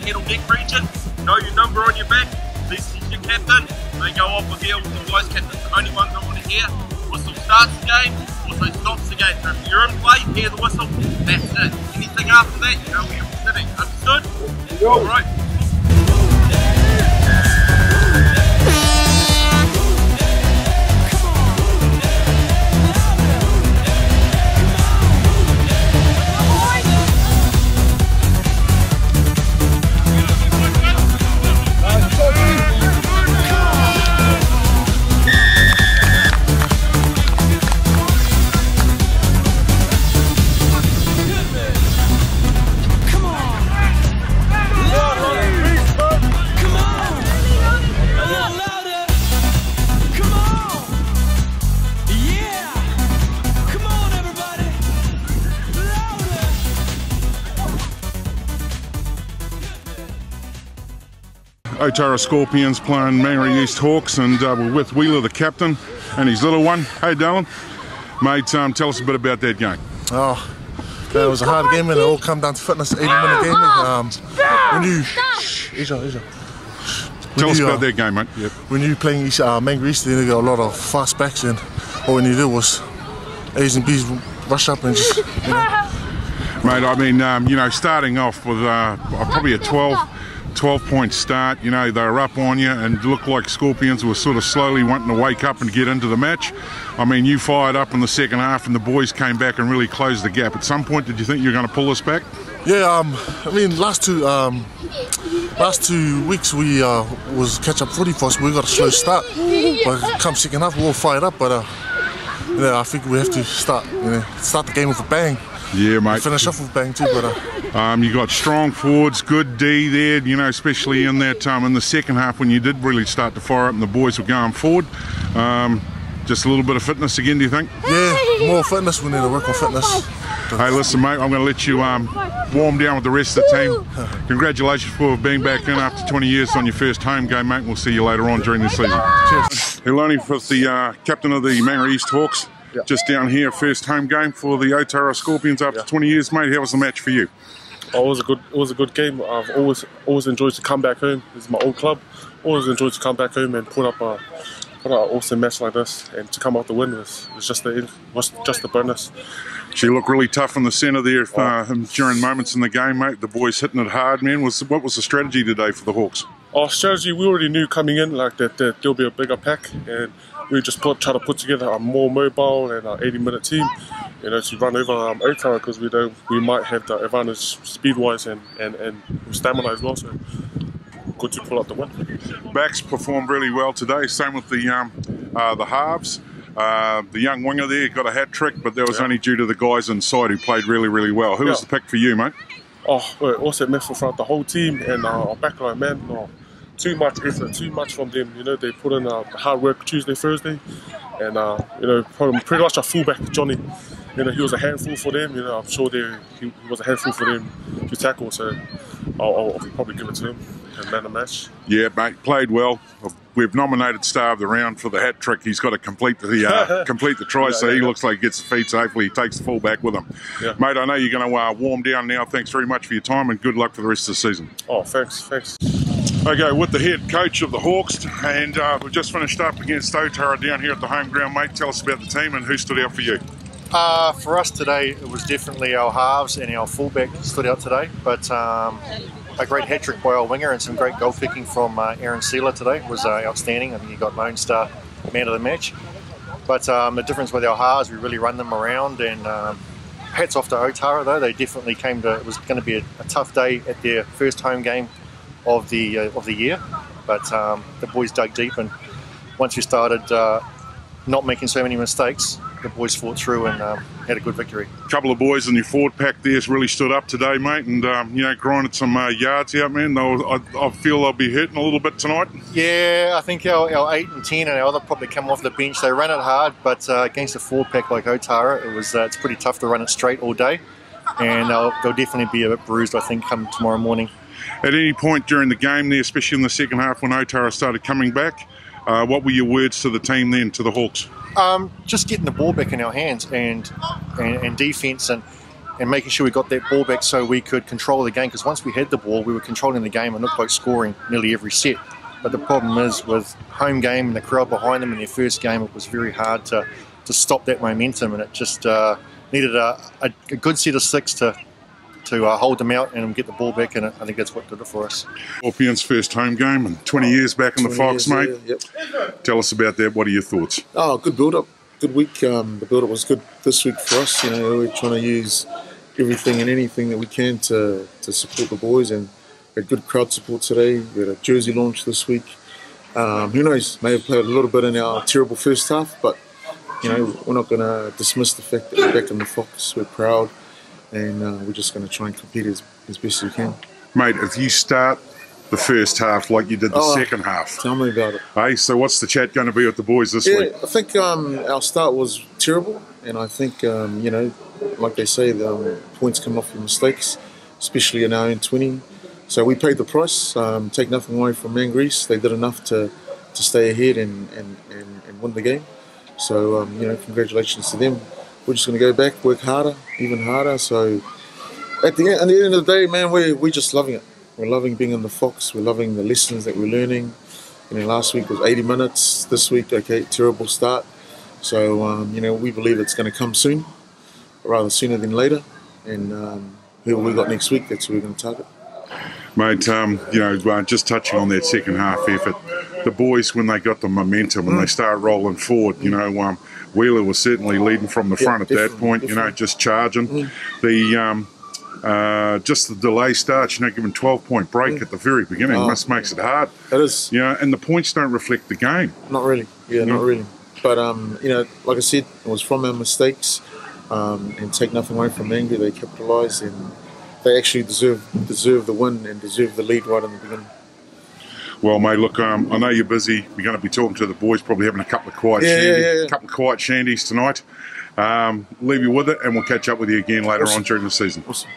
head or neck region. Know your number on your back. This is your captain. They go off with here with the vice captain. The only ones I want to hear. Whistle starts the game, also stops the game. So if you're in play, hear the whistle, that's it. Anything after that, you know where you're sitting. Understood? Alright. Otara Scorpions playing Mangere East Hawks, and we're with Wheeler, the captain, and his little one. Hey Dylan, mate, tell us a bit about that game. Oh, it was a hard game and it all come down to fitness. 80-minute game. Tell us about that game, mate. Yep. When you playing Mangere East, you got a lot of fast backs, and all we need to do was A's and B's rush up and just, you know. Mate, I mean, you know, starting off with probably a 12-point start, you know, they were up on you and looked like Scorpions were sort of slowly wanting to wake up and get into the match. I mean, you fired up in the second half and the boys came back and really closed the gap. At some point, did you think you were going to pull this back? Yeah, I mean, last two weeks we was catch-up footy for us. We got a slow start, but come second half, we all fired up. But yeah, I think we have to start the game with a bang. Yeah, mate. Finish off with a bang too, but. You got strong forwards, good D there, you know, especially in that in the second half when you did really start to fire up and the boys were going forward. Just a little bit of fitness again, do you think? Yeah, more fitness. We need to work on fitness. Hey, listen, mate, I'm going to let you warm down with the rest of the team. Congratulations for being back in after 20 years on your first home game, mate. We'll see you later on during the season. Cheers. Hilani with the captain of the Mangere East Hawks. Yep. Just down here, first home game for the Otara Scorpions after 20 years, mate. How was the match for you? Oh, it was a good game. I've always enjoyed to come back home. This is my old club. Always enjoyed to come back home and put up an awesome match like this, and to come out the win was just a bonus. She looked really tough in the centre there during moments in the game, mate. The boys hitting it hard, man. What was the strategy today for the Hawks? Our strategy, we already knew coming in like that there'll be a bigger pack, and we just try to put together a more mobile and 80-minute team, you know, to run over Otara, because we might have the advantage speed-wise and stamina as well. So good to pull out the win. Backs performed really well today. Same with the halves. The young winger there got a hat trick, but that was only due to the guys inside who played really, really well. Who was the pick for you, mate? Oh, well, awesome effort throughout the whole team, and our backline, man. Oh, too much effort, too much from them. You know, they put in hard work Tuesday, Thursday, and you know, pretty much a fullback, Johnny. You know, he was a handful for them. You know, I'm sure he was a handful for them to tackle. So I'll probably give it to him and man of the match. Yeah, mate, played well. We've nominated Star of the Round for the hat trick. He's got to complete the try, so he looks like he gets the feet, so hopefully he takes the full back with him. Yeah. Mate, I know you're going to warm down now. Thanks very much for your time and good luck for the rest of the season. Oh, thanks. Okay, with the head coach of the Hawks, and we've just finished up against Otara down here at the home ground, mate. Tell us about the team and who stood out for you. For us today, it was definitely our halves and our fullback stood out today, but a great hat-trick by our winger and some great goal kicking from Aaron Sealer today was outstanding. I think he got Lone Star man of the match. But the difference with our halves, we really run them around, and hats off to Otara though. They definitely came to, it was going to be a tough day at their first home game of the year, but the boys dug deep, and once we started not making so many mistakes, the boys fought through and had a good victory. A couple of boys in your forward pack there really stood up today, mate, and you know, grinded some yards out, man. I feel they'll be hurting a little bit tonight. Yeah, I think our 8 and 10 and our other probably come off the bench. They ran it hard, but against a forward pack like Otara, it's pretty tough to run it straight all day, and they'll definitely be a bit bruised, I think, come tomorrow morning. At any point during the game there, especially in the second half when Otara started coming back, what were your words to the team then, to the Hawks? Just getting the ball back in our hands and defence, and and making sure we got that ball back so we could control the game, because once we had the ball, we were controlling the game and looked like scoring nearly every set. But the problem is, with home game and the crowd behind them in their first game, it was very hard to stop that momentum, and it just needed a good set of six to hold them out and get the ball back, and I think that's what did it for us. Scorpions' first home game and 20 years back in the Fox, mate. Yep. Tell us about that. What are your thoughts? Oh, good build-up. Good week. The build-up was good this week for us. You know, we're trying to use everything and anything that we can to support the boys, and we had good crowd support today. We had a jersey launch this week. Who knows? May have played a little bit in our terrible first half, but you know, we're not going to dismiss the fact that we're back in the Fox. We're proud, and we're just going to try and compete as best as we can. Mate, if you start the first half like you did the second half, tell me about it. Hey, so what's the chat going to be with the boys this week? I think our start was terrible, and I think, you know, like they say, the points come off your mistakes, especially in our own 20. So we paid the price. Take nothing away from Mangrease. They did enough to stay ahead and win the game. So, you know, congratulations to them. We're just going to go back, work harder, even harder. So at the end of the day, man, we're just loving it. We're loving being in the Fox. We're loving the lessons that we're learning. You know, last week was 80 minutes. This week, okay, terrible start. So, you know, we believe it's going to come soon, rather sooner than later. And who we got next week, that's who we're going to target. Mate, you know, just touching on that second half effort, the boys, when they got the momentum and they started rolling forward, you know, Wheeler was certainly leading from the front at that point, you know, just charging. Just the delay starts, you know, giving 12-point break at the very beginning makes it hard. It is. You know, and the points don't reflect the game. Not really. Yeah, not really. But, you know, like I said, it was from our mistakes, and take nothing away from Angry. They capitalised, and they actually deserve the win and deserve the lead right in the beginning. Well, mate, look, I know you're busy. You're going to be talking to the boys, probably having a couple of quiet shandies tonight. Leave you with it, and we'll catch up with you again later on during the season. Awesome.